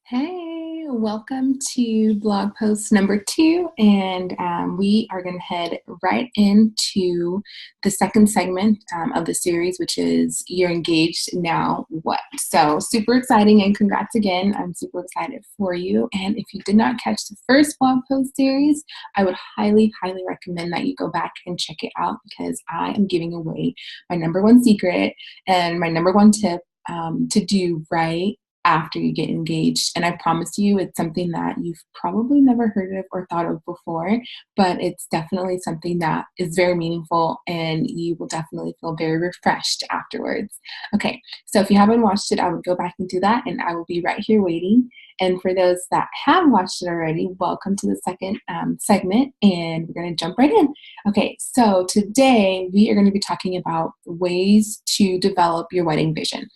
Hey, welcome to blog post number two. And we are going to head right into the second segment of the series, which is You're Engaged Now What? So, super exciting and congrats again. I'm super excited for you. And if you did not catch the first blog post series, I would highly, highly recommend that you go back and check it out because I am giving away my number one secret and my number one tip to do right after you get engaged. And I promise you, it's something that you've probably never heard of or thought of before, but it's definitely something that is very meaningful and you will definitely feel very refreshed afterwards. Okay, so if you haven't watched it, I would go back and do that, and I will be right here waiting. And for those that have watched it already, welcome to the second segment, and we're going to jump right in. Okay, so today we are going to be talking about ways to develop your wedding vision.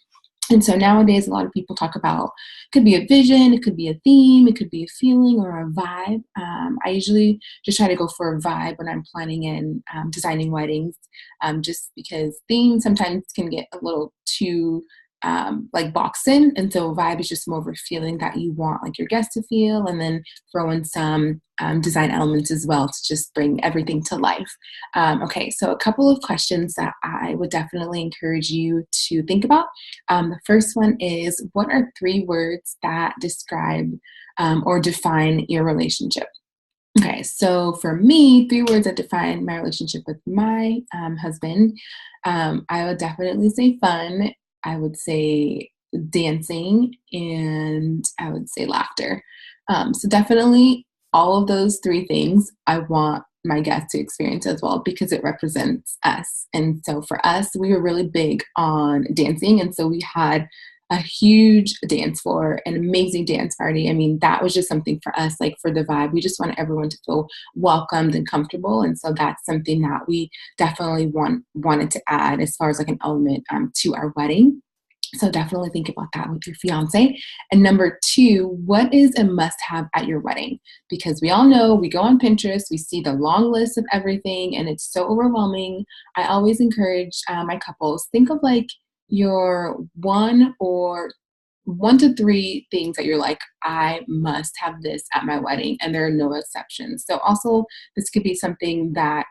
And so nowadays, a lot of people talk about it could be a vision, it could be a theme, it could be a feeling or a vibe. I usually just try to go for a vibe when I'm planning and designing weddings, just because themes sometimes can get a little too like boxed in. And so vibe is just more of a feeling that you want like your guests to feel, and then throw in some design elements as well to just bring everything to life. Okay, so a couple of questions that I would definitely encourage you to think about. The first one is, what are three words that describe or define your relationship? Okay, so for me, three words that define my relationship with my husband, I would definitely say fun, I would say dancing, and I would say laughter. So definitely all of those three things I want my guests to experience as well because it represents us. And so for us, we were really big on dancing. And so we had a huge dance floor, an amazing dance party. I mean, that was just something for us, like for the vibe. We just want everyone to feel welcomed and comfortable. And so that's something that we definitely wanted to add as far as like an element to our wedding. So definitely think about that with your fiance. And number two, what is a must have at your wedding? Because we all know we go on Pinterest, we see the long list of everything, and it's so overwhelming. I always encourage my couples, think of like your one to three things that you're like, I must have this at my wedding, and there are no exceptions. So also, this could be something that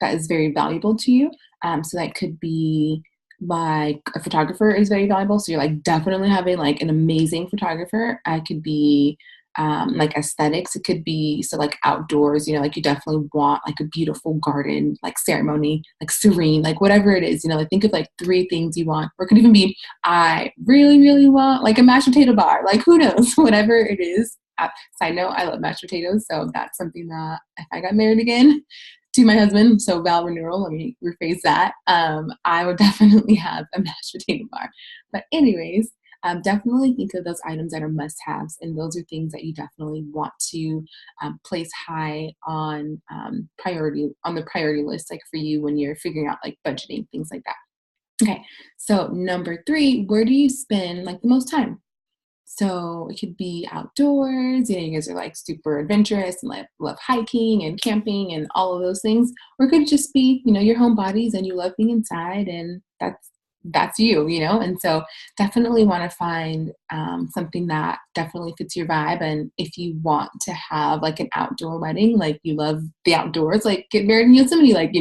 that is very valuable to you. So that could be like a photographer is very valuable. So you're like definitely having like an amazing photographer. I could be like aesthetics. It could be so like outdoors, like you definitely want like a beautiful garden, like ceremony, like serene, like whatever it is, like think of like three things you want. Or it could even be, I really, really want like a mashed potato bar, like who knows, whatever it is. Side note, I love mashed potatoes. So that's something that if I got married again, to my husband, so vow renewal, let me rephrase that. I would definitely have a mashed potato bar. But anyways, definitely think of those items that are must-haves, and those are things that you definitely want to place high on the priority list, like for you when you're figuring out like budgeting, things like that. Okay, so number three, where do you spend like the most time? So it could be outdoors, you guys are like super adventurous and like love hiking and camping and all of those things. Or it could just be, your home bodies and you love being inside, and that's you. And so definitely want to find something that definitely fits your vibe. And if you want to have like an outdoor wedding, like you love the outdoors, like get married in Yosemite, like,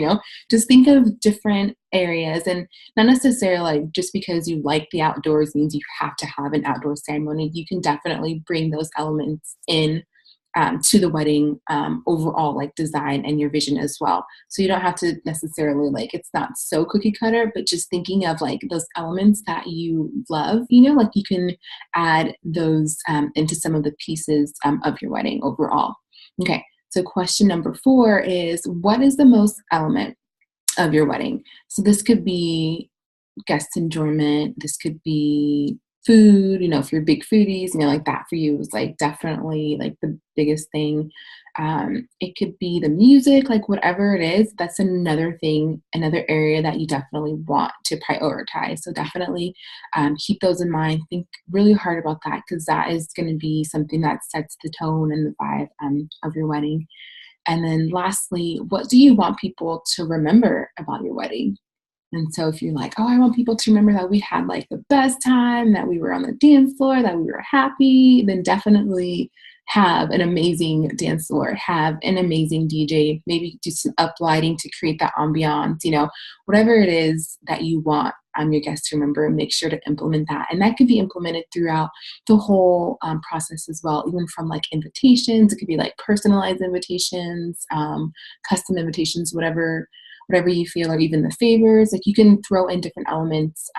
just think of different areas, and not necessarily like just because you like the outdoors means you have to have an outdoor ceremony. You can definitely bring those elements in to the wedding overall like design and your vision as well. So you don't have to necessarily like, it's not so cookie cutter, but just thinking of like those elements that you love, like you can add those into some of the pieces of your wedding overall. Okay, so question number four is, what is the most element of your wedding? So this could be guest enjoyment. This could be food, if you're big foodies, like that for you is like definitely like the biggest thing. It could be the music, like whatever it is, that's another thing, another area that you definitely want to prioritize. So definitely keep those in mind. Think really hard about that because that is going to be something that sets the tone and the vibe of your wedding. And then lastly, what do you want people to remember about your wedding? And so if you're like, oh, I want people to remember that we had like the best time, that we were on the dance floor, that we were happy, then definitely have an amazing dance floor, have an amazing DJ, maybe do some up lighting to create that ambiance, whatever it is that you want your guests to remember, make sure to implement that. And that could be implemented throughout the whole process as well, even from like invitations. It could be like personalized invitations, custom invitations, whatever you feel, or even the favors. Like you can throw in different elements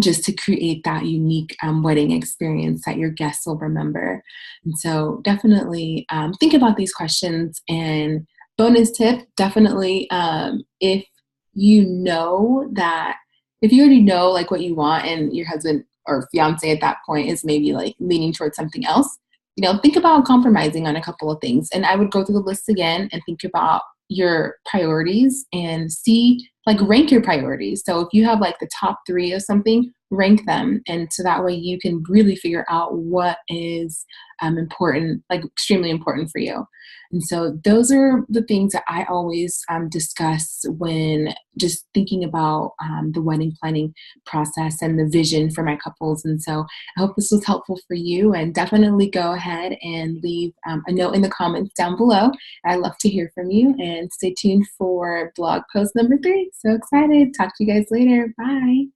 just to create that unique wedding experience that your guests will remember. And so definitely think about these questions. And bonus tip, definitely if you already know like what you want and your husband or fiance at that point is maybe like leaning towards something else, think about compromising on a couple of things. And I would go through the list again and think about your priorities and rank your priorities. So if you have like the top 3 of something, rank them. And so that way you can really figure out what is important, like extremely important for you. And so those are the things that I always discuss when just thinking about the wedding planning process and the vision for my couples. And so I hope this was helpful for you, and definitely go ahead and leave a note in the comments down below. I'd love to hear from you, and stay tuned for blog post number 3. So excited. Talk to you guys later. Bye.